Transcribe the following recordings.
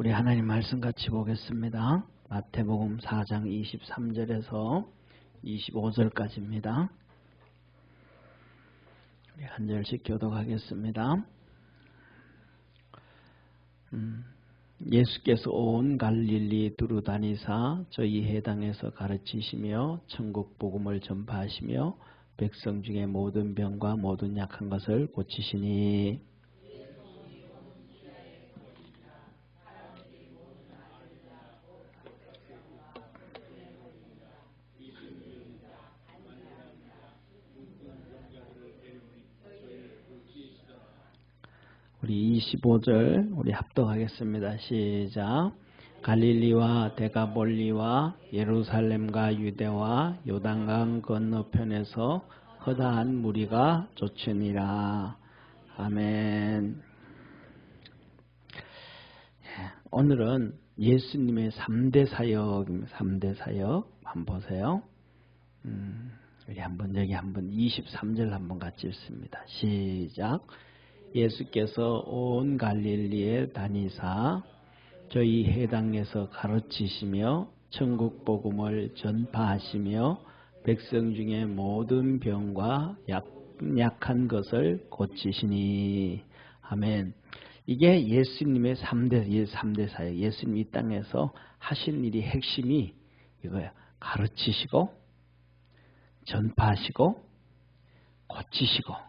우리 하나님 말씀 같이 보겠습니다. 마태복음 4장 23절에서 25절까지입니다. 우리 한 절씩 교독하겠습니다. 예수께서 온 갈릴리 두루 다니사 저희 해당에서 가르치시며 천국 복음을 전파하시며 백성 중에 모든 병과 모든 약한 것을 고치시니 우리 25절 우리 합독하겠습니다. 시작. 갈릴리와 데가볼리와 예루살렘과 유대와 요단강 건너편에서 허다한 무리가 쫓으니라. 아멘. 오늘은 예수님의 3대 사역입니다. 3대 사역 한번 보세요. 우리 여기 한번 23절 한번 같이 읽습니다. 시작. 예수께서 온 갈릴리에 다니사 저희 해당에서 가르치시며 천국 복음을 전파하시며 백성 중에 모든 병과 약한 것을 고치시니. 아멘. 이게 예수님의 3대 사역. 예수님 이 땅에서 하신 일이 핵심이 이거예요. 가르치시고 전파하시고 고치시고.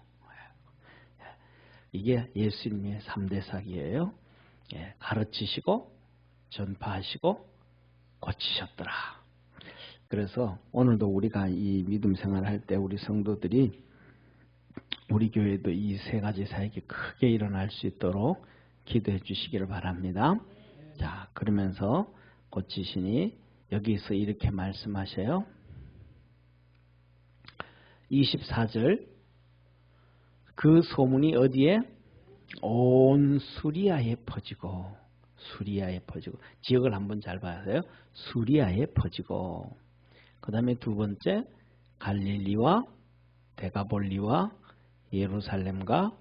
이게 예수님의 3대 사역이에요. 가르치시고 전파하시고 고치셨더라. 그래서 오늘도 우리가 이 믿음 생활할 때 우리 성도들이 우리 교회도 이 세 가지 사역이 크게 일어날 수 있도록 기도해 주시기를 바랍니다. 자, 그러면서 고치시니 여기서 이렇게 말씀하셔요. 24절 그 소문이 어디에? 온 수리아에 퍼지고 지역을 한번 잘 봐야돼요. 수리아에 퍼지고 그 다음에 두 번째 갈릴리와 데가볼리와 예루살렘과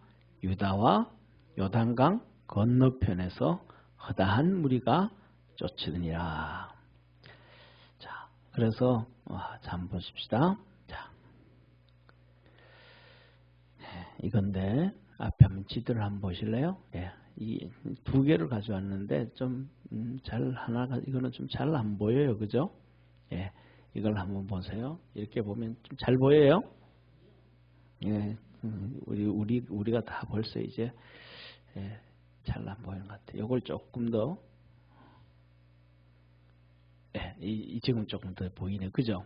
유다와 요단강 건너편에서 허다한 무리가 쫓으니라. 자, 그래서 자, 한번 보십시다. 자, 이건데 앞에 한번 지도를 한번 보실래요? 이 두 개를 가져왔는데 좀 이거는 좀 잘 안 보여요, 그죠? 이걸 한번 보세요. 이렇게 보면 좀 잘 보여요? 우리가 다 벌써 이제 잘 안 보이는 것 같아요. 이걸 조금 더 지금 조금 더 보이네, 그죠?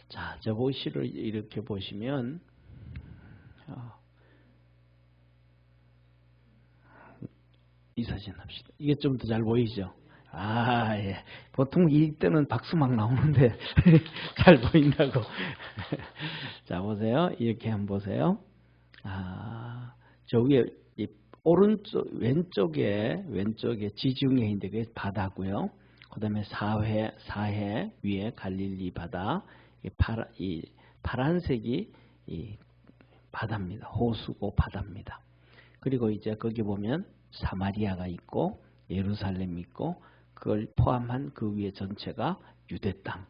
자, 저 보시를 이렇게 보시면 이 사진 합시다. 이게 좀 더 잘 보이죠? 예. 보통 이때는 박수 막 나오는데 잘 보인다고. 자, 보세요. 이렇게 한번 보세요. 저 위에 오른쪽 왼쪽에 지중해인데 그게 바다고요. 그다음에 사해 위에 갈릴리 바다. 이 파란색이 이 바다입니다. 호수고 바다입니다. 그리고 이제 거기 보면 사마리아가 있고 예루살렘이 있고 그걸 포함한 그 위에 전체가 유대 땅.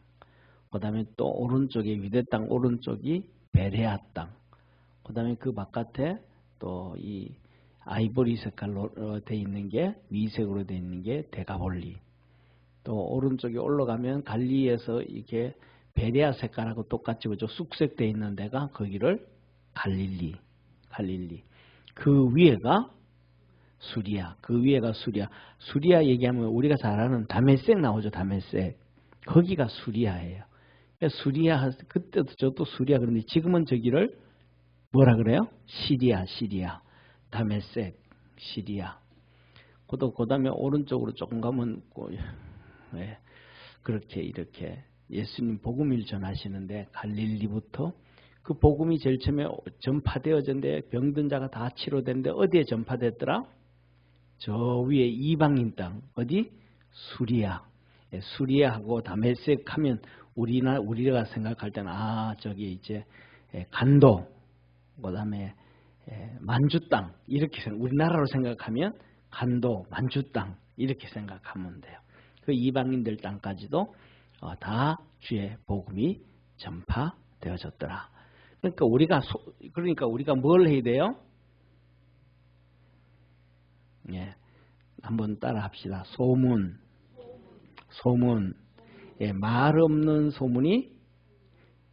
그 다음에 또 오른쪽에 유대 땅 오른쪽이 베레아 땅. 그 다음에 그 바깥에 또 이 아이보리 색깔로 돼 있는 게 미색으로 돼 있는 게 데가볼리. 또 오른쪽에 올라가면 갈리에서 이게 베레아 색깔하고 똑같이 그죠? 쑥색돼 있는 데가 거기를 갈릴리. 그 위에가 수리아. 수리아 얘기하면 우리가 잘 아는 다메섹 나오죠. 다메섹. 거기가 수리아예요. 수리아 그때도 저도 수리아 그런데 지금은 저기를 뭐라 그래요? 시리아. 다메섹 시리아. 그다음에 오른쪽으로 조금 가면 그렇게 이렇게 예수님 복음을 전하시는데 갈릴리부터 그 복음이 제일 처음에 전파되어졌는데 병든 자가 다 치료됐는데 어디에 전파됐더라? 저 위에 이방인 땅 어디? 수리아. 수리아하고 다메섹 하면 우리가 생각할 때는 저기 이제 간도 그다음에 만주 땅 이렇게 우리나라로 생각하면 간도 만주 땅 이렇게 생각하면 돼요. 그 이방인들 땅까지도 다 주의 복음이 전파되어졌더라. 그러니까 우리가 뭘 해야 돼요? 예, 한번 따라합시다. 소문. 예, 말 없는 소문이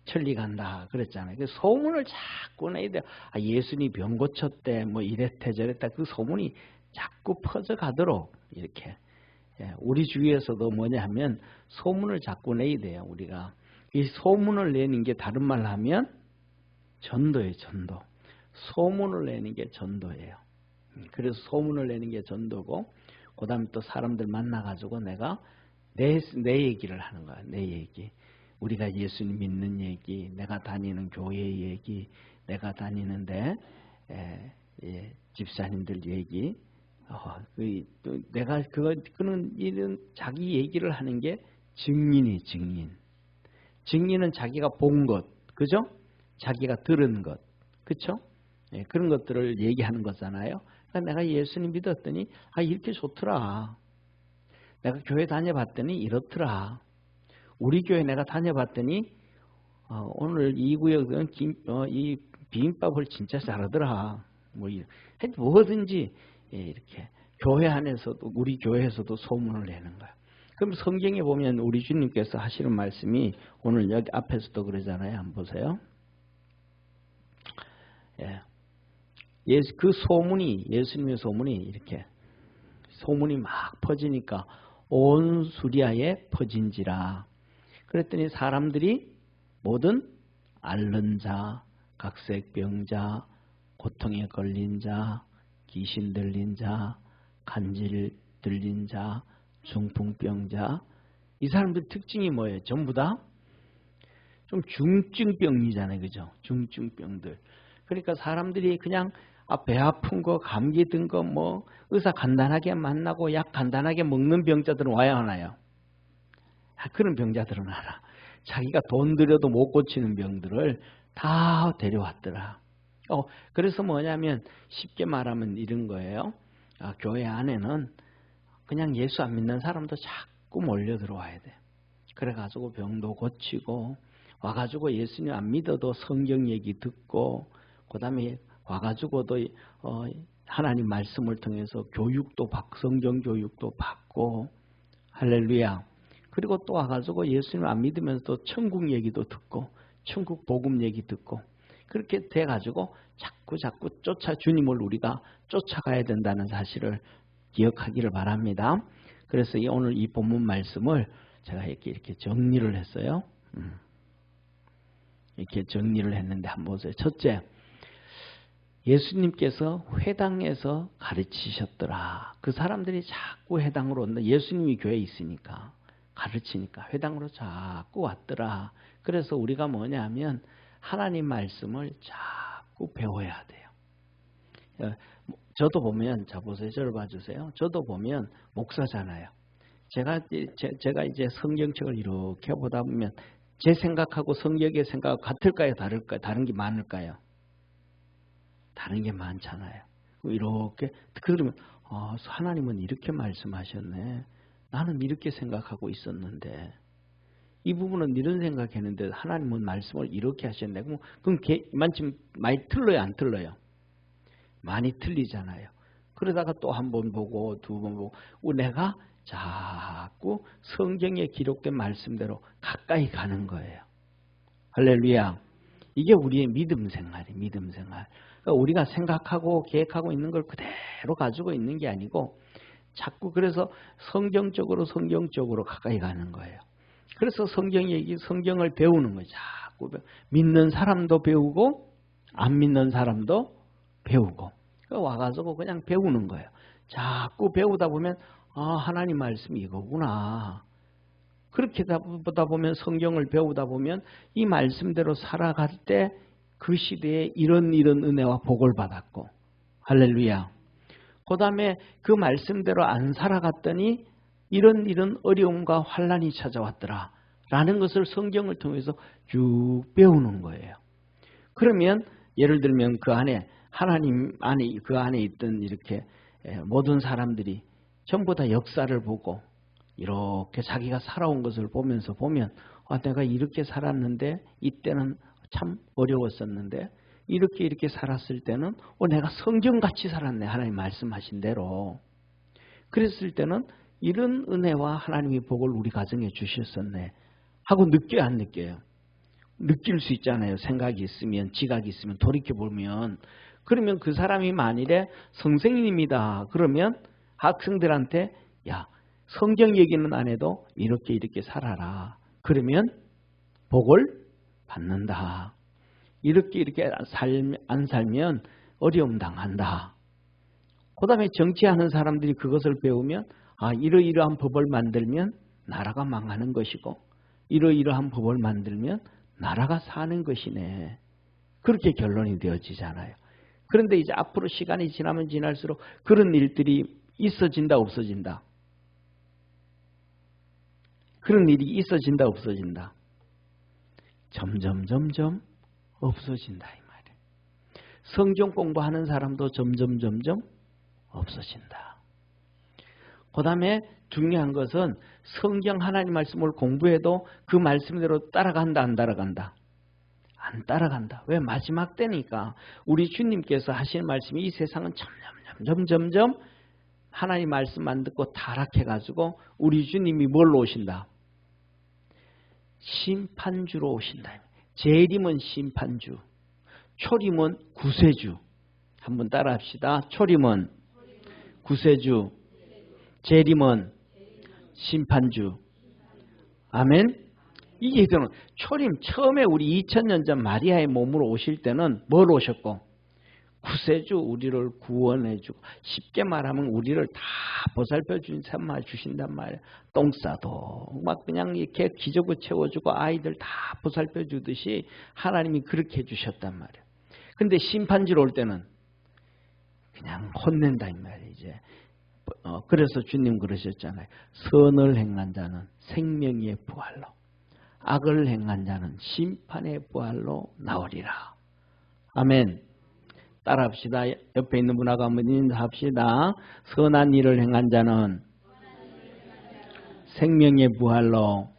천리 간다 그랬잖아요. 그 소문을 자꾸 내야 돼요. 예수님이 병 고쳤대, 뭐 이랬대 저랬다. 그 소문이 자꾸 퍼져가도록 이렇게. 예, 우리 주위에서도 뭐냐 하면 소문을 자꾸 내야 돼요. 우리가 이 소문을 내는 게 다른 말로 하면 전도예요. 전도. 소문을 내는 게 전도예요. 그래서 소문을 내는 게 전도고, 그 다음에 또 사람들 만나가지고 내가 내 얘기를 하는 거야. 내 얘기. 우리가 예수님 믿는 얘기, 내가 다니는 교회 얘기, 내가 다니는데 집사님들 얘기. 내가 그는 이런 자기 얘기를 하는 게 증인이 증인. 증인은 자기가 본 것, 그죠? 자기가 들은 것, 그렇죠? 예, 그런 것들을 얘기하는 거잖아요. 그러니까 내가 예수님 믿었더니 이렇게 좋더라. 내가 교회 다녀봤더니 이렇더라. 우리 교회 내가 다녀봤더니 오늘 이 구역은 이 비빔밥을 진짜 잘하더라. 뭐든지 이렇게 교회 안에서도 우리 교회에서도 소문을 내는 거야. 그럼 성경에 보면 우리 주님께서 하시는 말씀이 오늘 여기 앞에서도 그러잖아요. 한번 보세요. 예. 그 소문이, 예수님의 소문이 이렇게 소문이 막 퍼지니까 온 수리아에 퍼진지라. 그랬더니 사람들이 모든 앓는 자, 각색병자, 고통에 걸린 자, 귀신 들린 자, 간질 들린 자, 중풍병자, 이 사람들 특징이 뭐예요? 전부 다 좀 중증병이잖아요. 그죠? 중증병들. 그러니까 사람들이 그냥 배 아픈 거, 감기 든 거, 뭐 의사 간단하게 만나고 약 간단하게 먹는 병자들은 와야 하나요? 그런 병자들은 알아. 자기가 돈 들여도 못 고치는 병들을 다 데려왔더라. 그래서 뭐냐면 쉽게 말하면 이런 거예요. 교회 안에는 그냥 예수 안 믿는 사람도 자꾸 몰려 들어와야 돼. 그래가지고 병도 고치고, 와가지고 예수님 안 믿어도 성경 얘기 듣고, 그 다음에 와가지고도 하나님 말씀을 통해서 성경 교육도 받고, 할렐루야. 그리고 또 와가지고 예수님 안 믿으면서 또 천국 얘기도 듣고, 천국 복음 얘기 듣고, 그렇게 돼가지고 자꾸 주님을 우리가 쫓아가야 된다는 사실을 기억하기를 바랍니다. 그래서 오늘 이 본문 말씀을 제가 이렇게 정리를 했어요. 이렇게 정리를 했는데 한번 보세요. 첫째, 예수님께서 회당에서 가르치셨더라. 그 사람들이 자꾸 회당으로 온다. 예수님이 교회에 있으니까, 가르치니까 회당으로 자꾸 왔더라. 그래서 우리가 뭐냐면 하나님 말씀을 자꾸 배워야 돼요. 저도 보면, 자 보세요. 저를 봐주세요. 저도 보면 목사잖아요. 제가 이제 성경책을 이렇게 보다 보면 제 생각하고 성경의 생각하고 같을까요? 다를까요? 다른 게 많을까요? 다른 게 많잖아요. 이렇게 그러면 하나님은 이렇게 말씀하셨네. 나는 이렇게 생각하고 있었는데 이 부분은 이런 생각했는데 하나님은 말씀을 이렇게 하셨네. 그럼 많이 틀려요? 안 틀려요? 많이 틀리잖아요. 그러다가 또 한 번 보고 두 번 보고 내가 자꾸 성경에 기록된 말씀대로 가까이 가는 거예요. 할렐루야. 이게 우리의 믿음 생활이에요. 믿음 생활. 그러니까 우리가 생각하고 계획하고 있는 걸 그대로 가지고 있는 게 아니고 자꾸 그래서 성경적으로 가까이 가는 거예요. 그래서 성경을 배우는 거예요. 자꾸 믿는 사람도 배우고 안 믿는 사람도 배우고 와가지고 그냥 배우는 거예요. 자꾸 배우다 보면 하나님 말씀이 이거구나. 그렇게 보다 보면 성경을 배우다 보면 이 말씀대로 살아갈 때 그 시대에 이런 은혜와 복을 받았고 할렐루야. 그 다음에 그 말씀대로 안 살아갔더니 이런 어려움과 환난이 찾아왔더라 라는 것을 성경을 통해서 쭉 배우는 거예요. 그러면 예를 들면 그 안에 하나님 안에 그 안에 있던 이렇게 모든 사람들이 전부 다 역사를 보고 이렇게 자기가 살아온 것을 보면서 보면 내가 이렇게 살았는데 이때는 참 어려웠었는데 이렇게 살았을 때는 내가 성경같이 살았네. 하나님 말씀하신 대로. 그랬을 때는 이런 은혜와 하나님의 복을 우리 가정에 주셨었네 하고 느껴요, 안 느껴요? 느낄 수 있잖아요. 생각이 있으면, 지각이 있으면, 돌이켜보면. 그러면 그 사람이 만일에 선생님이다 그러면 학생들한테 야, 성경 얘기는 안 해도 이렇게 살아라. 그러면 복을 받는다. 이렇게 안 살면 어려움 당한다. 그 다음에 정치하는 사람들이 그것을 배우면 이러이러한 법을 만들면 나라가 망하는 것이고 이러이러한 법을 만들면 나라가 사는 것이네. 그렇게 결론이 되어지잖아요. 그런데 이제 앞으로 시간이 지나면 지날수록 그런 일들이 있어진다 없어진다. 그런 일이 있어진다 없어진다. 점점 없어진다 이 말이에요. 성경 공부하는 사람도 점점 없어진다. 그 다음에 중요한 것은 성경 하나님 말씀을 공부해도 그 말씀대로 따라간다 안 따라간다? 안 따라간다. 왜? 마지막 때니까. 우리 주님께서 하시는 말씀이 이 세상은 점점 하나님 말씀만 듣고 타락해가지고 우리 주님이 뭘로 오신다? 심판주로 오신다. 재림은 심판주, 초림은 구세주. 한번 따라합시다. 초림은 구세주, 재림은 심판주. 아멘. 이게 초림 처음에 우리 2000년 전 마리아의 몸으로 오실 때는 뭘 오셨고? 구세주, 우리를 구원해주고 쉽게 말하면 우리를 다 보살펴 주신단 말이에요. 똥 싸도 막 그냥 이렇게 기저귀 채워주고 아이들 다 보살펴 주듯이 하나님이 그렇게 해주셨단 말이에요. 근데 심판지로 올 때는 그냥 혼낸다 이 말이에요. 이제 그래서 주님 그러셨잖아요. 선을 행한 자는 생명의 부활로, 악을 행한 자는 심판의 부활로 나오리라. 아멘. 따라합시다. 옆에 있는 분하고 한번 인사합시다. 선한 일을 행한 자는 생명의 부활로,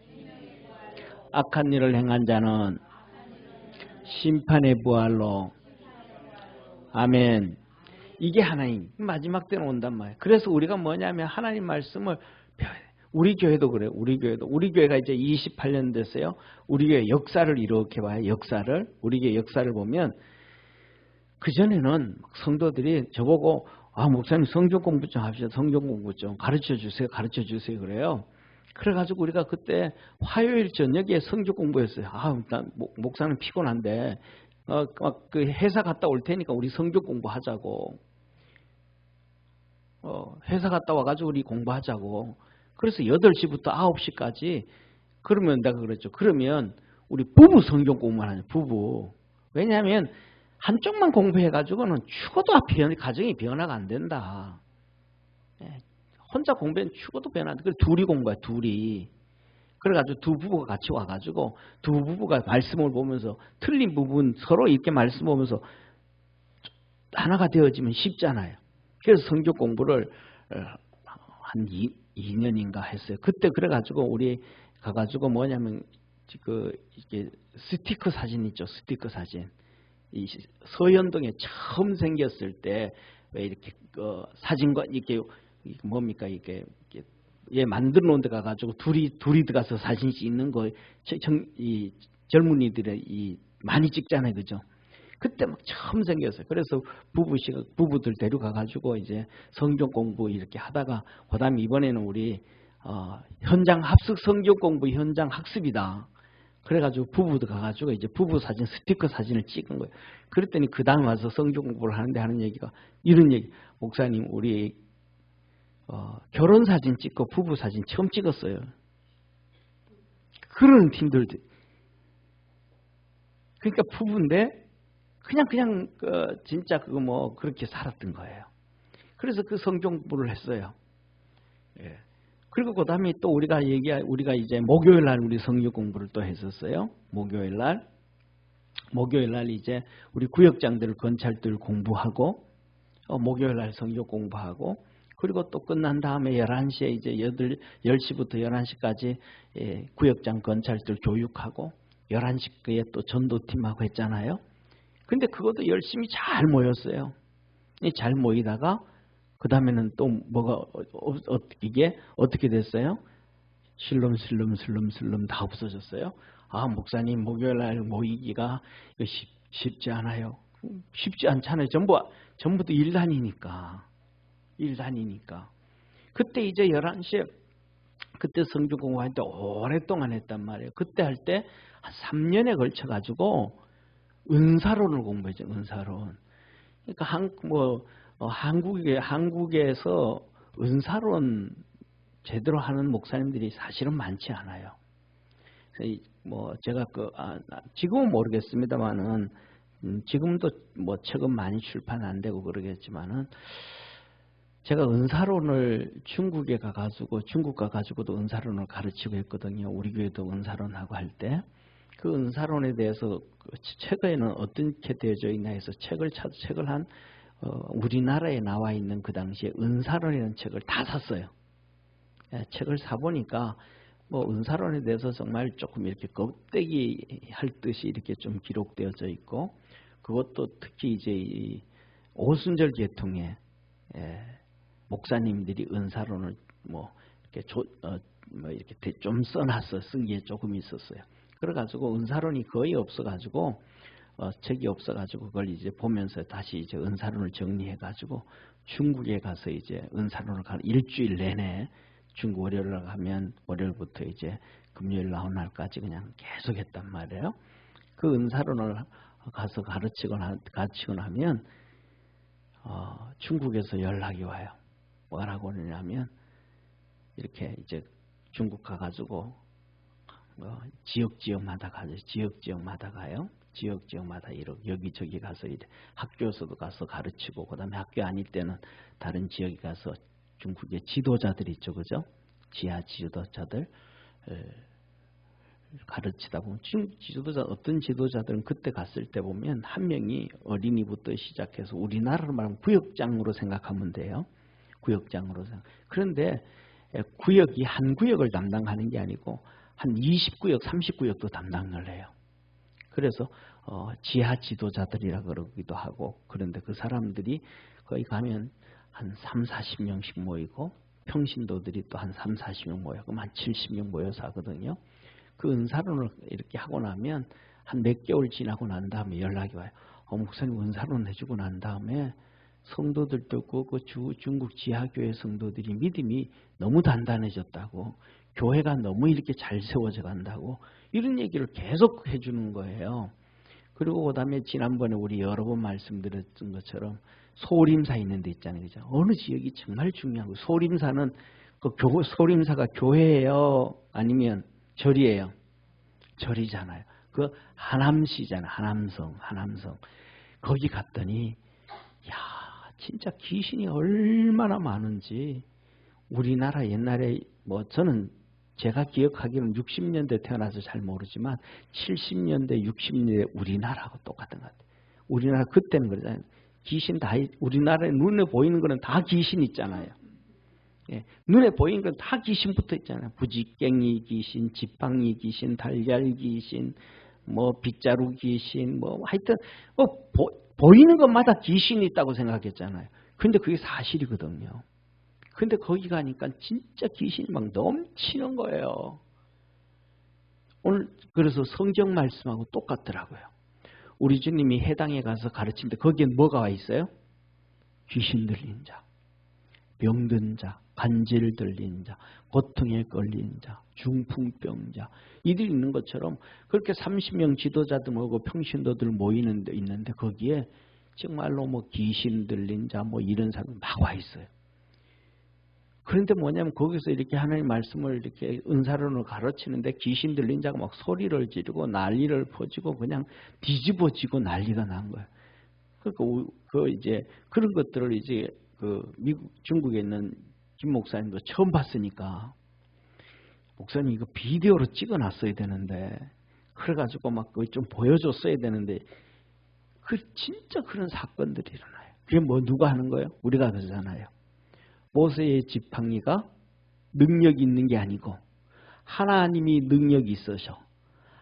악한 일을 행한 자는 심판의 부활로. 아멘. 이게 하나님 마지막 때는 온단 말이에요. 그래서 우리가 뭐냐면 하나님 말씀을 배워야 돼요. 우리 교회도 그래요. 우리 교회가 이제 28년 됐어요. 우리 교회 역사를 이렇게 봐요. 우리 교회 역사를 보면 그전에는 성도들이 저보고 목사님 성경 공부 좀 합시다. 성경 공부 좀 가르쳐 주세요. 그래요. 그래가지고 우리가 그때 화요일 저녁에 성경 공부했어요. 일단 목사는 피곤한데 그 회사 갔다 올 테니까 우리 성경 공부하자고. 회사 갔다 와가지고 우리 공부하자고. 그래서 8시부터 9시까지. 그러면 내가 그랬죠. 그러면 우리 부부 성경 공부만 하죠. 부부. 왜냐하면 한쪽만 공부해가지고는 죽어도 가정이 변화가 안 된다. 혼자 공부하면 죽어도 변화 안 돼. 그래서 둘이 공부해, 둘이. 그래가지고 두 부부가 같이 와가지고 두 부부가 말씀을 보면서 틀린 부분 서로 이렇게 말씀 보면서 하나가 되어지면 쉽잖아요. 그래서 성경 공부를 한 2년인가 했어요. 그때 그래가지고 우리 가가지고 뭐냐면 이게 스티커 사진 있죠. 스티커 사진. 이 서현동에 처음 생겼을 때 왜 이렇게 사진과 이게 뭡니까 이게 만들어 놓은 데 가가지고 둘이 들어가서 사진 찍는 거 이 젊은이들이 많이 찍잖아요, 그죠? 그때 막 처음 생겼어요. 그래서 부부들 데려가가지고 이제 성경 공부 이렇게 하다가 그다음에 이번에는 우리 현장 합숙 성경 공부 현장 학습이다. 그래가지고 부부도 가가지고 이제 부부 사진 스티커 사진을 찍은 거예요. 그랬더니 그 다음 와서 성경 공부를 하는데 하는 얘기가 이런 얘기. 목사님 우리 결혼 사진 찍고 부부 사진 처음 찍었어요. 그런 팀들도. 그러니까 부부인데 그냥 진짜 그거 그렇게 살았던 거예요. 그래서 그 성경 공부를 했어요. 예. 그리고 그 다음에 또 우리가 이제 목요일 날 우리 성경 공부를 또 했었어요. 목요일 날 이제 우리 구역장들, 건찰들 공부하고 목요일 날 성경 공부하고 그리고 또 끝난 다음에 11시에 이제 10시부터 11시까지 구역장 건찰들 교육하고 11시에 또 전도팀하고 했잖아요. 근데 그것도 열심히 잘 모였어요. 잘 모이다가 그 다음에는 또 뭐가 이게 어떻게 됐어요? 슬름슬름 다 없어졌어요. 아, 목사님 목요일날 모이기가 쉽지 않아요. 쉽지 않잖아요. 전부 다 일 다니니까. 그때 이제 11시에 그때 성경 공부할 때 오랫동안 했단 말이에요. 그때 할 때 한 3년에 걸쳐 가지고 은사론을 공부했죠. 은사론. 그러니까 한국에서 은사론 제대로 하는 목사님들이 사실은 많지 않아요. 뭐 제가 지금은 모르겠습니다만은 지금도 뭐 책은 많이 출판 안 되고 그러겠지만은 제가 은사론을 중국 가가지고도 은사론을 가르치고 했거든요. 우리 교회도 은사론하고 할 때 그 은사론에 대해서 책에는 어떻게 되어져 있나 해서 책을 한 우리나라에 나와 있는 그 당시에 은사론이라는 책을 다 샀어요. 책을 사보니까 뭐 은사론에 대해서 정말 조금 이렇게 껍데기 할 듯이 이렇게 좀 기록되어져 있고 그것도 특히 이제 이 오순절 계통의 목사님들이 은사론을 이렇게 좀 써놨어. 쓴 게 조금 있었어요. 그래가지고 은사론이 거의 없어가지고 책이 없어가지고 그걸 이제 보면서 다시 이제 은사론을 정리해가지고 중국에 가서 이제 은사론을 일주일 내내 중국 월요일 가면 월요일부터 이제 금요일 나온 날까지 그냥 계속 했단 말이에요. 그 은사론을 가서 가르치고 나면 중국에서 연락이 와요. 뭐라고 하냐면 이렇게 이제 중국 가가지고 지역마다 가요. 지역마다 여기저기 가서 이제 학교에서도 가서 가르치고 그다음에 학교 아닐 때는 다른 지역에 가서 중국의 지도자들 있죠, 그죠? 지하 지도자들 가르치다 보면 어떤 지도자들은 그때 갔을 때 보면 한 명이 어린이부터 시작해서 우리나라로 말하면 구역장으로 생각하면 돼요. 구역장으로 생각. 그런데 구역이 한 구역을 담당하는 게 아니고 한 20구역, 30구역도 담당을 해요. 그래서 지하 지도자들이라 그러기도 하고 그런데 그 사람들이 거기 가면 한 3, 40명씩 모이고 평신도들이 또 한 3, 40명 모여 그럼 한 70명 모여서 하거든요. 그 은사론을 이렇게 하고 나면 한 몇 개월 지나고 난 다음에 연락이 와요. 목사님 은사론 해주고 난 다음에 성도들도 그 중국 지하교회 성도들이 믿음이 너무 단단해졌다고 교회가 너무 이렇게 잘 세워져 간다고 이런 얘기를 계속 해주는 거예요. 그리고 그 다음에 지난번에 우리 여러 번 말씀드렸던 것처럼 소림사 있는 데 있잖아요. 그죠? 어느 지역이 정말 중요하고 소림사는 소림사가 교회예요? 아니면 절이에요? 절이잖아요. 그 하남시잖아요. 하남성. 거기 갔더니 야 진짜 귀신이 얼마나 많은지 우리나라 옛날에 저는 제가 기억하기로는 60년대 태어나서 잘 모르지만 70년대, 60년대 우리나라하고 똑같은 것 같아요. 우리나라 그때는 그러잖아요. 귀신 다 우리나라에 눈에 보이는 거는 다 귀신 있잖아요. 예, 눈에 보이는 건 다 귀신부터 있잖아요. 부지깽이 귀신, 지팡이 귀신, 달걀 귀신, 빗자루 귀신, 하여튼 보이는 것마다 귀신이 있다고 생각했잖아요. 근데 그게 사실이거든요. 근데 거기 가니까 진짜 귀신이 막 넘치는 거예요. 오늘 그래서 성경 말씀하고 똑같더라고요. 우리 주님이 해당에 가서 가르치는데 거기엔 뭐가 와 있어요? 귀신 들린 자, 병든 자, 간질 들린 자, 고통에 걸린 자, 중풍병자 이들이 있는 것처럼 그렇게 30명 지도자들 모이고 평신도들 모이는 데 있는데 거기에 정말로 귀신 들린 자 이런 사람 막 와 있어요. 그런데 뭐냐면 거기서 이렇게 하나님 말씀을 이렇게 은사론을 가르치는데 귀신 들린 자가 막 소리를 지르고 난리를 퍼지고 그냥 뒤집어지고 난리가 난 거예요. 그러니까 이제 그런 것들을 이제 미국 중국에 있는 김 목사님도 처음 봤으니까 목사님 이거 비디오로 찍어놨어야 되는데 그래가지고 막 그거 좀 보여줬어야 되는데 진짜 그런 사건들이 일어나요. 그게 누가 하는 거예요? 우리가 그러잖아요. 모세의 지팡이가 능력이 있는 게 아니고 하나님이 능력이 있으셔.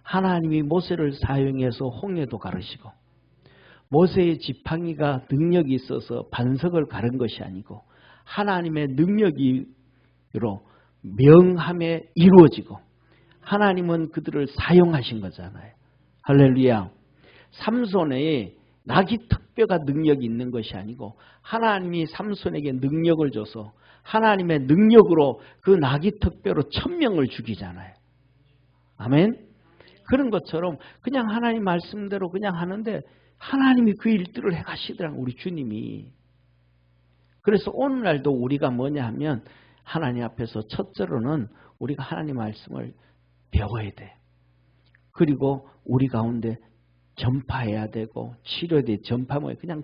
하나님이 모세를 사용해서 홍해도 가르시고 모세의 지팡이가 능력이 있어서 반석을 가른 것이 아니고 하나님의 능력으로 명함에 이루어지고 하나님은 그들을 사용하신 거잖아요. 할렐루야. 삼손의 나귀 턱뼈가 능력이 있는 것이 아니고 하나님이 삼손에게 능력을 줘서 하나님의 능력으로 그 나귀 턱뼈로 1000명을 죽이잖아요. 아멘. 그런 것처럼 그냥 하나님 말씀대로 그냥 하는데 하나님이 그 일들을 해가시더라고요. 우리 주님이. 그래서 오늘날도 우리가 뭐냐 하면 하나님 앞에서 첫째로는 우리가 하나님 말씀을 배워야 돼. 그리고 우리 가운데 전파해야 되고 치료해야 돼. 전파하면 그냥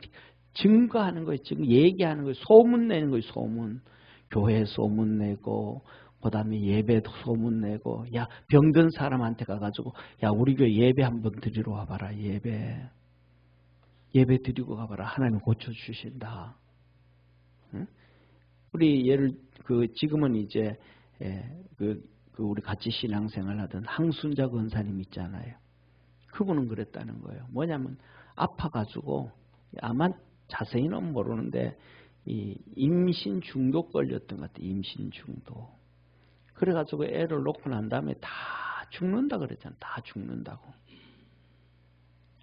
증거하는 거예요. 지금 얘기하는 거예요. 소문 내는 거예요. 소문. 교회 소문 내고 그 다음에 예배 소문 내고 야 병든 사람한테 가가지고 야 우리 교회 예배 한번 드리러 와봐라. 예배 드리고 가봐라. 하나님 고쳐주신다. 응? 우리 지금은 이제 우리 같이 신앙생활 하던 항순자 권사님 있잖아요. 그분은 그랬다는 거예요. 뭐냐면 아파가지고 아마 자세히는 모르는데 이 임신 중독 걸렸던 것 같아요. 임신 중독. 그래가지고 애를 놓고 난 다음에 다 죽는다 그랬잖아요. 다 죽는다고.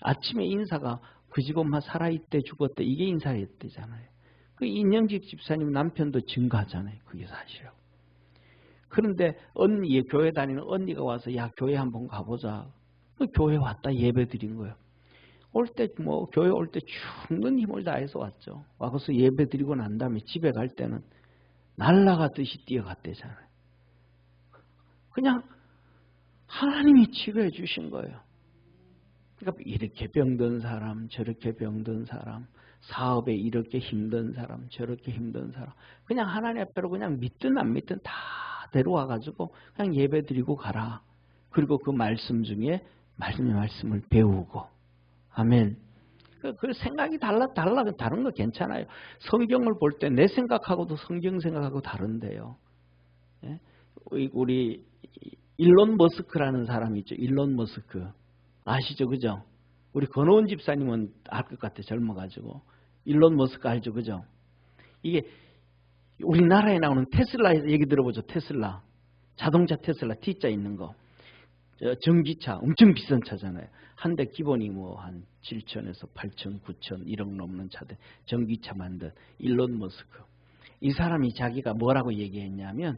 아침에 인사가 그 직원만 살아있대 죽었대 이게 인사였대잖아요. 그 인영직 집사님 남편도 증거하잖아요. 그게 사실이에요. 그런데 교회 다니는 언니가 와서 야 교회 한번 가보자. 그 교회 왔다 예배 드린 거예요. 교회 올 때 죽는 힘을 다해서 왔죠. 와서 예배 드리고 난 다음에 집에 갈 때는 날아가듯이 뛰어갔대잖아요. 그냥 하나님이 치료해 주신 거예요. 그러니까 이렇게 병든 사람, 저렇게 병든 사람, 사업에 이렇게 힘든 사람, 저렇게 힘든 사람, 그냥 하나님 앞으로 그냥 믿든 안 믿든 다 데려와가지고 그냥 예배 드리고 가라. 그리고 그 말씀 중에 말씀을 배우고. 아멘. 그 생각이 다른 거 괜찮아요. 성경을 볼 때 내 생각하고도 성경 생각하고 다른데요. 예? 우리 일론 머스크라는 사람이 있죠. 일론 머스크. 아시죠? 그죠? 우리 권호원 집사님은 알 것 같아. 젊어가지고. 일론 머스크 알죠? 그죠? 이게 우리나라에 나오는 테슬라 얘기 들어보죠. 테슬라. 자동차 테슬라 T자 있는 거. 전기차 엄청 비싼 차잖아요. 한 대 기본이 한 7천에서 8천, 9천 1억 넘는 차들 전기차 만든 일론 머스크. 이 사람이 자기가 뭐라고 얘기했냐면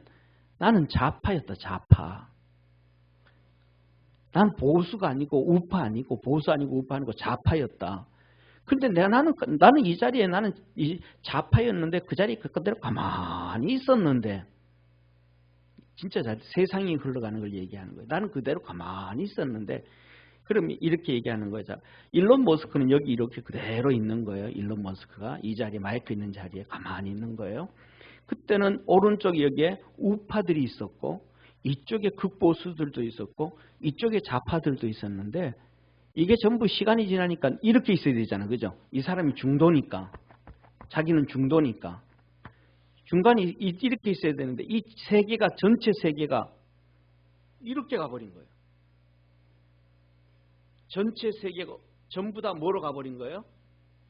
나는 좌파였다. 좌파. 난 보수가 아니고 우파 아니고 보수 아니고 우파 아니고 좌파였다. 근데 나는 이 자리에 나는 이 좌파였는데 그 자리에 그대로 가만히 있었는데 진짜 세상이 흘러가는 걸 얘기하는 거예요. 나는 그대로 가만히 있었는데 그럼 이렇게 얘기하는 거예요. 자, 일론 머스크는 여기 이렇게 그대로 있는 거예요. 일론 머스크가 이 자리에 마이크 있는 자리에 가만히 있는 거예요. 그때는 오른쪽 여기에 우파들이 있었고 이쪽에 극보수들도 있었고 이쪽에 좌파들도 있었는데 이게 전부 시간이 지나니까 이렇게 있어야 되잖아. 그죠? 이 사람이 중도니까. 자기는 중도니까. 중간이 이렇게 있어야 되는데 이 세계가 전체 세계가 이렇게 가버린 거예요. 전체 세계가 전부 다 뭐로 가버린 거예요?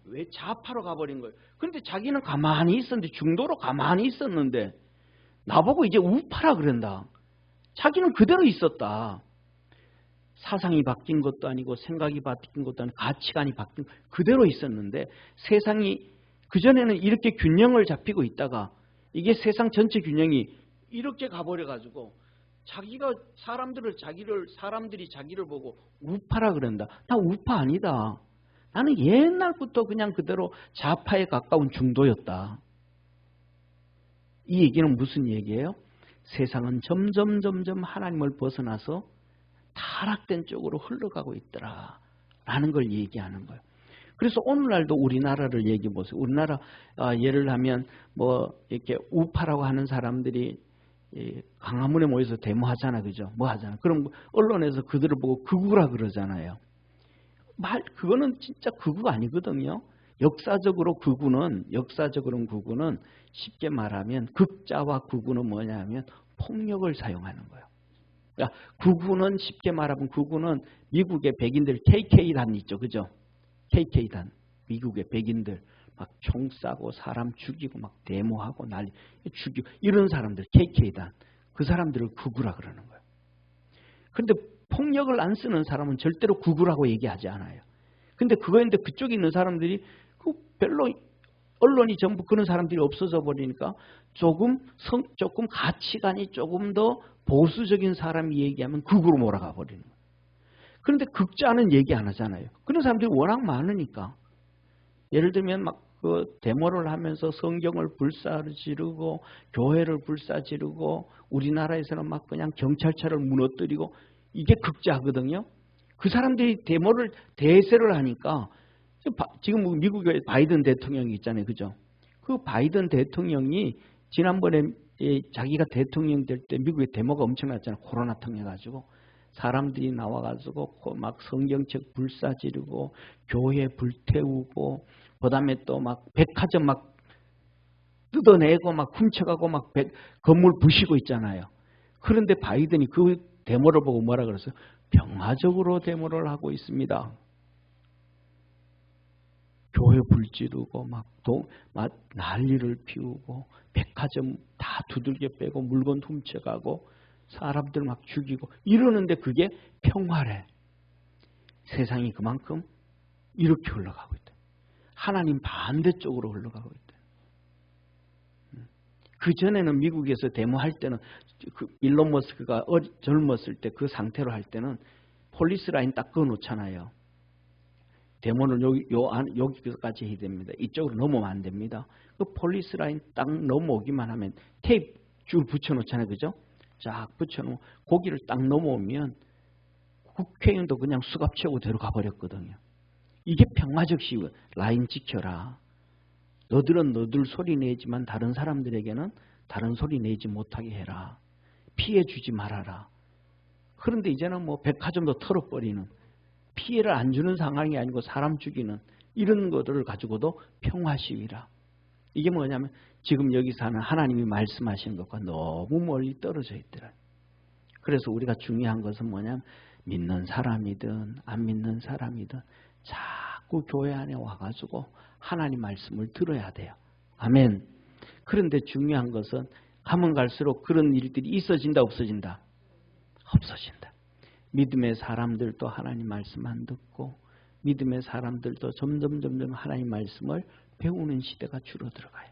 왜 좌파로 가버린 거예요? 그런데 자기는 가만히 있었는데 중도로 가만히 있었는데 나보고 이제 우파라 그런다. 자기는 그대로 있었다. 사상이 바뀐 것도 아니고 생각이 바뀐 것도 아니고 가치관이 바뀐 그대로 있었는데 세상이 그전에는 이렇게 균형을 잡히고 있다가 이게 세상 전체 균형이 이렇게 가버려가지고 사람들이 자기를 보고 우파라 그런다. 나 우파 아니다. 나는 옛날부터 그냥 그대로 좌파에 가까운 중도였다. 이 얘기는 무슨 얘기예요? 세상은 점점 하나님을 벗어나서 타락된 쪽으로 흘러가고 있더라 라는 걸 얘기하는 거예요. 그래서 오늘날도 우리나라를 얘기해 보세요. 우리나라 예를 하면 이렇게 우파라고 하는 사람들이 광화문에 모여서 데모하잖아. 그죠? 하잖아. 그럼 언론에서 그들을 보고 극우라 그러잖아요. 그거는 진짜 극우가 아니거든요. 역사적으로 극우는 쉽게 말하면 극자와 극우는 뭐냐면 폭력을 사용하는 거예요. 그러니까 극우는 쉽게 말하면 극우는 미국의 백인들 KK단 있죠, 그죠? KK단 미국의 백인들 막 총 쏴고 사람 죽이고 막 데모하고 난리 죽이고 이런 사람들 KK단 그 사람들을 극우라 그러는 거예요. 그런데 폭력을 안 쓰는 사람은 절대로 극우라고 얘기하지 않아요. 근데 그거인데 그쪽에 있는 사람들이 별로 언론이 전부 그런 사람들이 없어져 버리니까 조금 가치관이 조금 더 보수적인 사람이 얘기하면 극우로 몰아가 버리는 거예요. 그런데 극자는 얘기 안 하잖아요. 그런 사람들이 워낙 많으니까. 예를 들면 막 그 데모를 하면서 성경을 불사지르고 교회를 불사지르고 우리나라에서는 막 그냥 경찰차를 무너뜨리고 이게 극자거든요. 그 사람들이 대세를 하니까 지금 미국의 바이든 대통령이 있잖아요. 그죠? 그 바이든 대통령이 지난번에 자기가 대통령 될 때 미국의 데모가 엄청났잖아요. 코로나 통해 가지고 사람들이 나와가지고 막 성경책 불사지르고 교회 불태우고 그다음에 또 막 백화점 막 뜯어내고 막 훔쳐가고 막 건물 부시고 있잖아요. 그런데 바이든이 그 데모를 보고 뭐라 그랬어요? 평화적으로 데모를 하고 있습니다. 교회 불지르고 막 난리를 피우고 백화점 다 두들겨 빼고 물건 훔쳐가고 사람들 막 죽이고 이러는데 그게 평화래. 세상이 그만큼 이렇게 흘러가고 있다. 하나님 반대쪽으로 흘러가고 있다. 그전에는 미국에서 데모할 때는 일론 머스크가 젊었을 때 그 상태로 할 때는 폴리스 라인 딱 그어놓잖아요. 데모는 여기까지 해야 됩니다. 이쪽으로 넘어오면 안 됩니다. 그 폴리스 라인 딱 넘어오기만 하면 테이프 줄 붙여놓잖아요. 그죠? 쫙 붙여놓고 거기를 딱 넘어오면 국회의원도 그냥 수갑 채우고 들어가 버렸거든요. 이게 평화적 시위. 라인 지켜라. 너들은 너들 소리 내지만 다른 사람들에게는 다른 소리 내지 못하게 해라. 피해 주지 말아라. 그런데 이제는 뭐 백화점도 털어버리는 피해를 안 주는 상황이 아니고 사람 죽이는 이런 것들을 가지고도 평화 시위라. 이게 뭐냐면 지금 여기서 하는 하나님이 말씀하시는 것과 너무 멀리 떨어져 있더라. 그래서 우리가 중요한 것은 뭐냐면 믿는 사람이든 안 믿는 사람이든 자꾸 교회 안에 와가지고 하나님 말씀을 들어야 돼요. 아멘. 그런데 중요한 것은 가면 갈수록 그런 일들이 있어진다 없어진다? 없어진다. 믿음의 사람들도 하나님 말씀 안 듣고 믿음의 사람들도 점점 하나님 말씀을 배우는 시대가 줄어들어가요.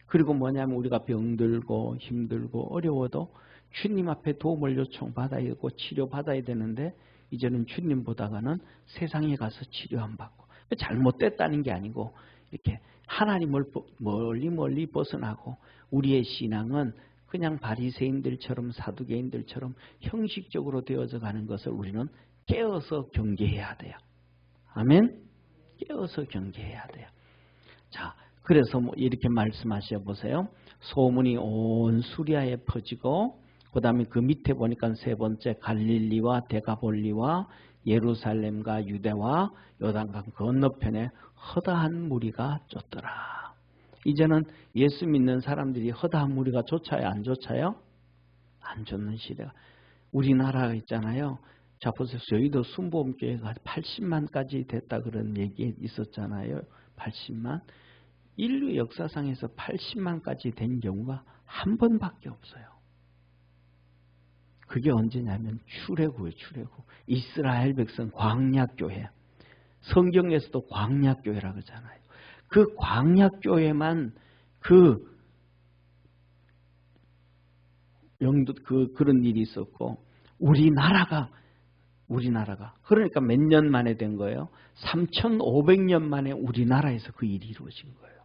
그리고 뭐냐면 우리가 병들고 힘들고 어려워도 주님 앞에 도움을 요청받아야 되고 치료받아야 되는데 이제는 주님보다는 세상에 가서 치료 안 받고 잘못됐다는 게 아니고 이렇게 하나님을 멀리 벗어나고 우리의 신앙은 그냥 바리새인들처럼 사두개인들처럼 형식적으로 되어져 가는 것을 우리는 깨어서 경계해야 돼요. 아멘? 깨어서 경계해야 돼요. 자, 그래서 이렇게 말씀하셔 보세요. 소문이 온 수리아에 퍼지고 그 다음에 그 밑에 보니까 세 번째 갈릴리와 데가볼리와 예루살렘과 유대와 요단강 건너편에 허다한 무리가 쫓더라. 이제는 예수 믿는 사람들이 허다한 무리가 쫓아요? 안 쫓아요? 안 쫓는 시대가. 우리나라 있잖아요. 자 보세요. 저희도 순복음교회가 80만까지 됐다 그런 얘기 있었잖아요. 80만. 인류 역사상에서 80만까지 된 경우가 한 번밖에 없어요. 그게 언제냐면 출애굽이에요. 출애굽. 이스라엘 백성 광야교회. 성경에서도 광야교회라고 하잖아요. 그 광야교회만 그런 일이 있었고 우리나라가 그러니까 몇 년 만에 된 거예요? 3,500년 만에 우리나라에서 그 일이 이루어진 거예요.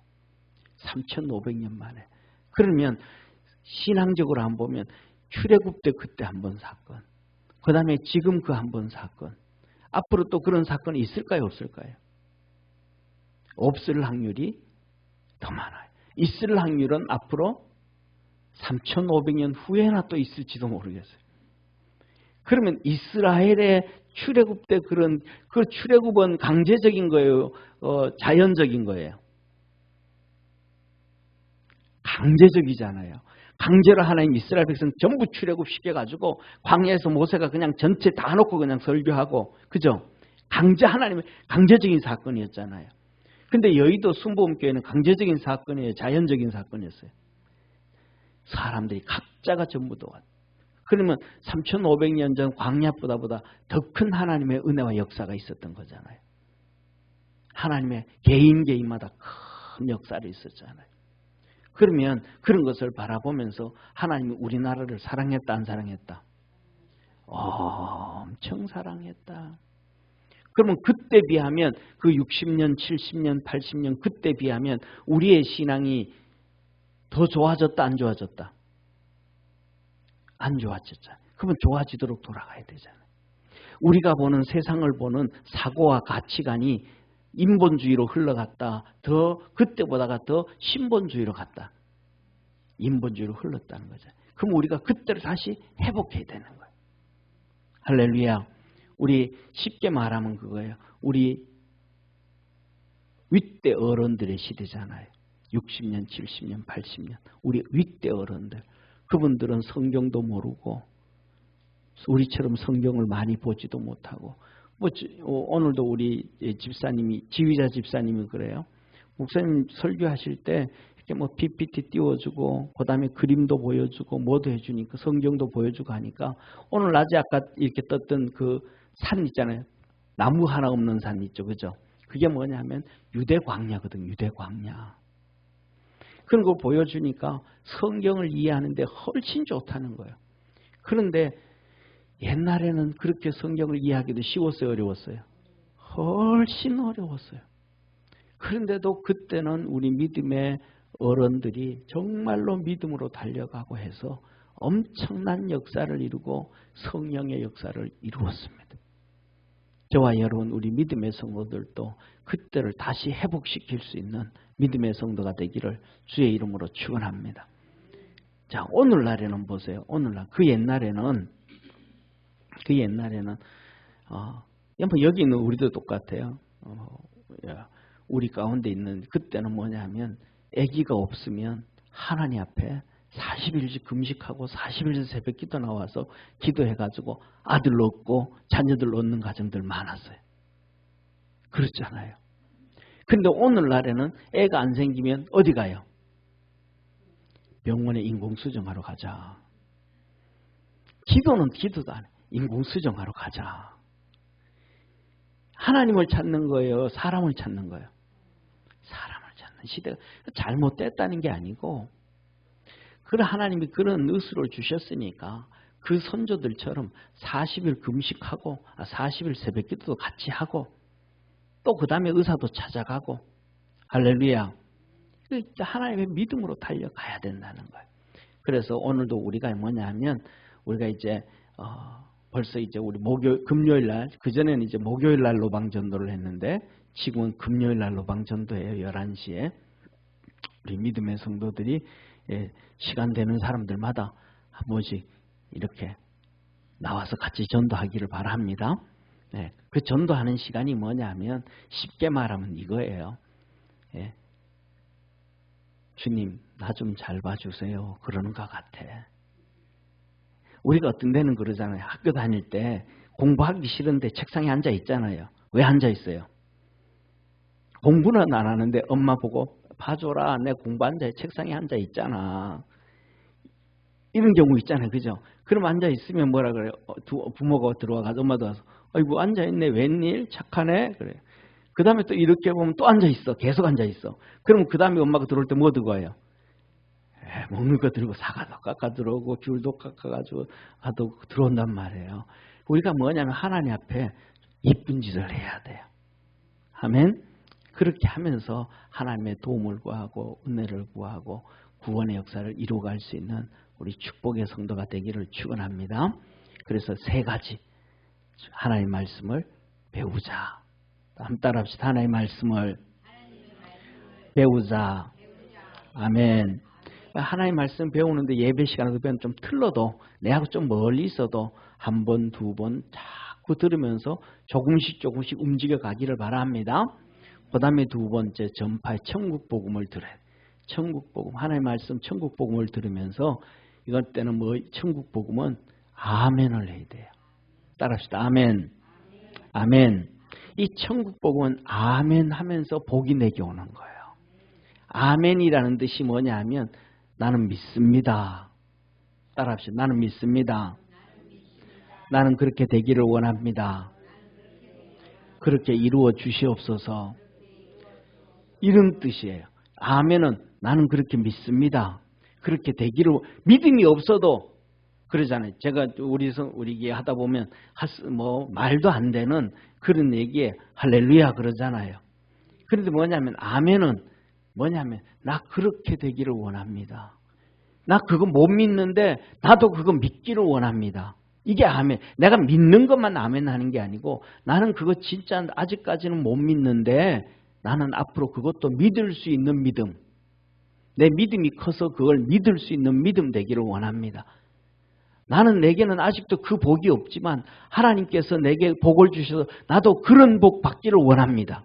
3,500년 만에. 그러면 신앙적으로 한번 보면 출애굽 때 그때 한 번 사건, 그 다음에 지금 그 한 번 사건, 앞으로 또 그런 사건이 있을까요? 없을까요? 없을 확률이 더 많아요. 있을 확률은 앞으로 3,500년 후에나 또 있을지도 모르겠어요. 그러면 이스라엘의 출애굽 때 그 출애굽은 강제적인 거예요? 자연적인 거예요? 강제적이잖아요. 강제로 하나님 이스라엘 백성 전부 출애굽 시켜가지고 광야에서 모세가 그냥 전체 다 놓고 그냥 설교하고, 그죠? 하나님의 강제적인 사건이었잖아요. 근데 여의도 순복음교회는 강제적인 사건이에요? 자연적인 사건이었어요? 사람들이 각자가 전부 다. 그러면 3,500년 전 광야보다 더 큰 하나님의 은혜와 역사가 있었던 거잖아요. 하나님의 개인마다 큰 역사를 있었잖아요. 그러면 그런 것을 바라보면서 하나님이 우리나라를 사랑했다, 안 사랑했다? 엄청 사랑했다. 그러면 그때 비하면 그 60년, 70년, 80년 그때 비하면 우리의 신앙이 더 좋아졌다, 안 좋아졌다? 안 좋아졌잖아요. 그러면 좋아지도록 돌아가야 되잖아요. 우리가 보는 세상을 보는 사고와 가치관이 인본주의로 흘러갔다. 그때보다가 더 신본주의로 갔다. 인본주의로 흘렀다는 거죠. 그럼 우리가 그때를 다시 회복해야 되는 거예요. 할렐루야. 우리 쉽게 말하면 그거예요. 우리 윗대 어른들의 시대잖아요. 60년, 70년, 80년. 우리 윗대 어른들. 그분들은 성경도 모르고 우리처럼 성경을 많이 보지도 못하고, 오늘도 우리 집사님이, 지휘자 집사님이 그래요. 목사님 설교하실 때 이렇게 PPT 띄워주고, 그 다음에 그림도 보여주고, 뭐도 해주니까, 성경도 보여주고 하니까, 오늘 낮에 아까 이렇게 떴던 그 산 있잖아요. 나무 하나 없는 산 있죠. 그죠? 그게 뭐냐면 유대 광야거든, 유대 광야. 그런 거 보여주니까 성경을 이해하는데 훨씬 좋다는 거예요. 그런데 옛날에는 그렇게 성경을 이해하기도 쉬웠어요, 어려웠어요? 훨씬 어려웠어요. 그런데도 그때는 우리 믿음의 어른들이 정말로 믿음으로 달려가고 해서 엄청난 역사를 이루고 성령의 역사를 이루었습니다. 저와 여러분, 우리 믿음의 성도들도 그때를 다시 회복시킬 수 있는 믿음의 성도가 되기를 주의 이름으로 축원합니다. 자, 오늘날에는 보세요. 오늘날 그 옛날에는 여기 있는 우리도 똑같아요. 우리 가운데 있는 그때는 뭐냐면 아기가 없으면 하나님 앞에 40일씩 금식하고 40일 새벽 기도 나와서 기도해가지고 아들 얻고 자녀들 얻는 가정들 많았어요. 그렇잖아요. 근데 오늘날에는 애가 안 생기면 어디 가요? 병원에 인공수정하러 가자. 기도는 기도도 안 해. 인공수정하러 가자. 하나님을 찾는 거예요? 사람을 찾는 거예요? 사람을 찾는 시대가 잘못됐다는 게 아니고, 그런 하나님이 그런 의수를 주셨으니까 그 선조들처럼 40일 금식하고 40일 새벽 기도도 같이 하고, 또 그 다음에 의사도 찾아가고, 할렐루야. 하나님의 믿음으로 달려가야 된다는 거예요. 그래서 오늘도 우리가 뭐냐면, 우리가 이제 벌써 이제 우리 금요일 날, 그전에는 이제 목요일 날 로방 전도를 했는데 지금은 금요일 날 로방 전도예요. 11시에. 우리 믿음의 성도들이 시간 되는 사람들마다 한 번씩 이렇게 나와서 같이 전도하기를 바랍니다. 그 전도하는 시간이 뭐냐면 쉽게 말하면 이거예요. 주님, 나 좀 잘 봐주세요. 그러는 것 같아. 우리가 어떤 데는 그러잖아요. 학교 다닐 때 공부하기 싫은데 책상에 앉아 있잖아요. 왜 앉아 있어요? 공부는 안 하는데 엄마 보고 봐줘라. 내 공부 앉아 책상에 앉아 있잖아. 이런 경우 있잖아요. 그죠? 그럼 앉아 있으면 뭐라 그래요? 부모가 들어와가지고 엄마도 와서 아이고 앉아 있네. 웬일? 착하네. 그래. 그 다음에 또 이렇게 보면 또 앉아 있어. 계속 앉아 있어. 그럼 그 다음에 엄마가 들어올 때 뭐 들고 와요? 먹는 거 들고 사과도 깎아 들어오고 귤도 깎아가지고 들어온단 말이에요. 우리가 뭐냐면 하나님 앞에 이쁜 짓을 해야 돼요. 아멘. 그렇게 하면서 하나님의 도움을 구하고 은혜를 구하고 구원의 역사를 이루어갈 수 있는 우리 축복의 성도가 되기를 축원합니다. 그래서 3가지 하나님의 말씀을 배우자. 한번 따라합시다. 하나님의 말씀을 배우자. 아멘. 하나님의 말씀 배우는데 예배 시간에도 배우면 좀 틀려도 내하고 좀 멀리 있어도 한 번, 2번 자꾸 자꾸 들으면서 조금씩 움직여 가기를 바랍니다. 그 다음에 두 번째, 전파의 천국 복음을 들어야 돼. 천국 복음, 하나님의 말씀 천국 복음을 들으면서 이것 때는 천국 복음은 아멘을 해야 돼요. 따라합시다. 아멘. 아멘. 이 천국 복음은 아멘 하면서 복이 내게 오는 거예요. 아멘이라는 뜻이 뭐냐면 나는 믿습니다. 따라합시다. 나는 믿습니다. 나는 그렇게 되기를 원합니다. 그렇게 이루어 주시옵소서. 이런 뜻이에요. 아멘은 나는 그렇게 믿습니다. 그렇게 되기를, 믿음이 없어도 그러잖아요. 제가 우리 하다 보면 말도 안 되는 그런 얘기에 할렐루야 그러잖아요. 그런데 뭐냐면 아멘은 뭐냐면 나 그렇게 되기를 원합니다. 나 그거 못 믿는데 나도 그거 믿기를 원합니다. 이게 아멘. 내가 믿는 것만 아멘 하는 게 아니고 나는 그거 진짜 아직까지는 못 믿는데 나는 앞으로 그것도 믿을 수 있는 믿음. 내 믿음이 커서 그걸 믿을 수 있는 믿음 되기를 원합니다. 나는 내게는 아직도 그 복이 없지만 하나님께서 내게 복을 주셔서 나도 그런 복 받기를 원합니다.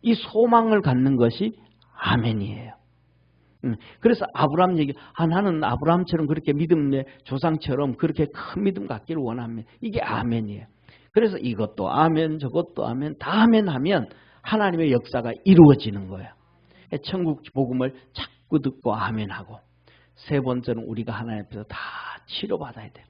이 소망을 갖는 것이 아멘이에요. 그래서 아브라함 얘기, 나는 아브라함처럼 그렇게 믿음, 내 조상처럼 그렇게 큰 믿음 갖기를 원합니다. 이게 아멘이에요. 그래서 이것도 아멘, 저것도 아멘, 다 아멘 하면 하나님의 역사가 이루어지는 거예요. 천국 복음을 자꾸 듣고 아멘하고, 세 번째는 우리가 하나님 앞에서 다 치료받아야 돼요.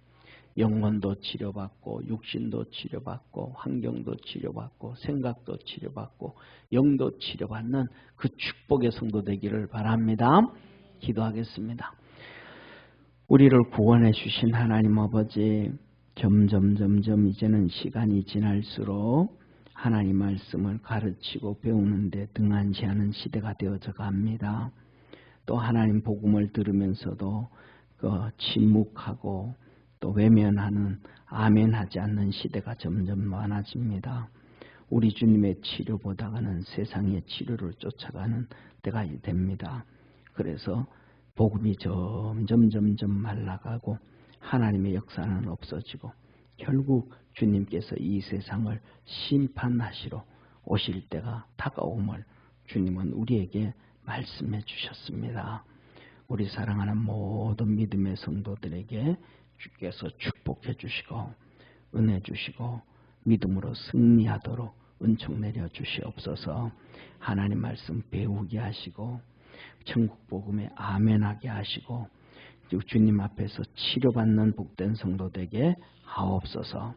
영혼도 치료받고 육신도 치료받고 환경도 치료받고 생각도 치료받고 영도 치료받는 그 축복의 성도 되기를 바랍니다. 기도하겠습니다. 우리를 구원해 주신 하나님 아버지, 점점 이제는 시간이 지날수록 하나님 말씀을 가르치고 배우는 데 등한시하는 시대가 되어져 갑니다. 또 하나님 복음을 들으면서도 침묵하고 또 외면하는 아멘하지 않는 시대가 점점 많아집니다. 우리 주님의 치료보다는 세상의 치료를 쫓아가는 때가 됩니다. 그래서 복음이 점점 말라가고 하나님의 역사는 없어지고 결국 주님께서 이 세상을 심판하시러 오실 때가 다가옴을 주님은 우리에게 말씀해 주셨습니다. 우리 사랑하는 모든 믿음의 성도들에게 주께서 축복해 주시고 은혜 주시고 믿음으로 승리하도록 은총 내려 주시옵소서. 하나님 말씀 배우게 하시고 천국 복음에 아멘하게 하시고 주님 앞에서 치료받는 복된 성도 되게 하옵소서.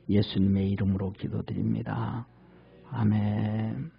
예수님의 이름으로 기도드립니다. 아멘.